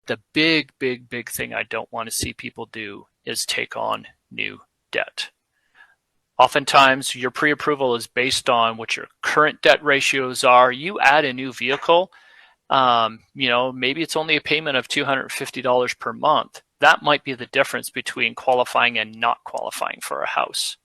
the big thing I don't want to see people do is take on new debt. Oftentimes, your pre-approval is based on what your current debt ratios are. You add a new vehicle, maybe it's only a payment of $250 per month. That might be the difference between qualifying and not qualifying for a house.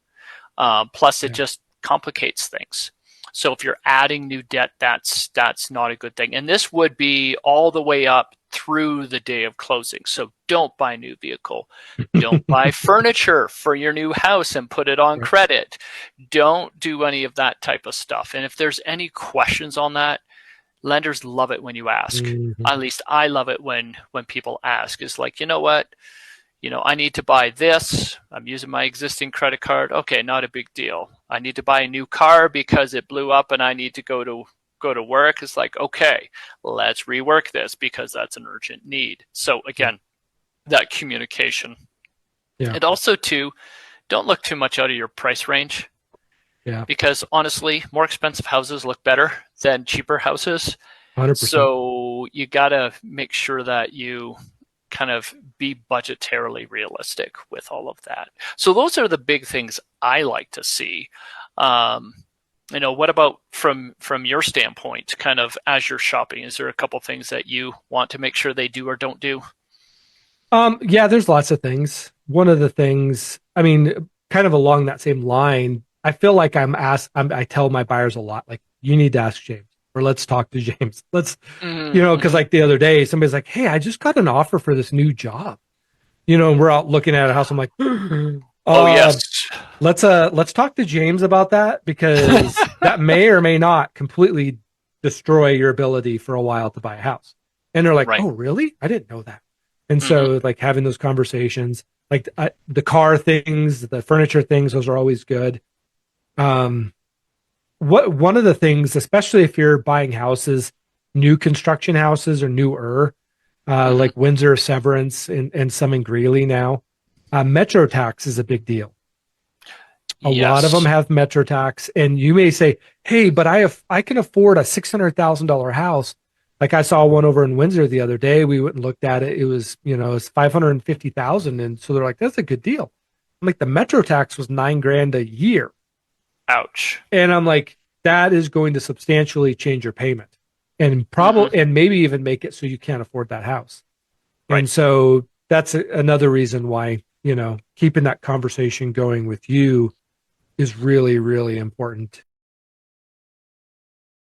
Plus, it just complicates things. So if you're adding new debt, that's not a good thing. And this would be all the way up through the day of closing. So don't buy a new vehicle. Don't buy furniture for your new house and put it on credit. Don't do any of that type of stuff. And if there's any questions on that, lenders love it when you ask. At least I love it when people ask. It's like, you know what? I need to buy this. I'm using my existing credit card. Okay, not a big deal. I need to buy a new car because it blew up and I need to go to work. It's like, okay, let's rework this because that's an urgent need. So again, that communication. Yeah. And also too, don't look too much out of your price range. Yeah. Because honestly, more expensive houses look better than cheaper houses. 100%. So you got to make sure that you kind of be budgetarily realistic with all of that. So those are the big things I like to see. What about from your standpoint, kind of as you're shopping? Is there a couple things that you want to make sure they do or don't do? Yeah, there's lots of things. One of the things, kind of along that same line, I feel like I tell my buyers a lot, like, you need to ask James, or let's talk to James. Let's, because like the other day, somebody's like, hey, I just got an offer for this new job. And we're out looking at a house. I'm like, yes. Let's talk to James about that, because that may or may not completely destroy your ability for a while to buy a house. And they're like, oh, really? I didn't know that. And so like having those conversations, like the car things, the furniture things, those are always good. One of the things, especially if you're buying houses, new construction houses or newer, like Windsor, Severance, and some in Greeley now, Metro tax is a big deal. A lot of them have Metro tax, and you may say, hey, but I can afford a $600,000 house. Like I saw one over in Windsor the other day. We went and looked at it. It was, it's $550,000. And so they're like, that's a good deal. I'm like, the Metro tax was $9,000 a year. Ouch. And I'm like, that is going to substantially change your payment and and maybe even make it so you can't afford that house. Right. And so that's another reason why, keeping that conversation going with you is really, really important.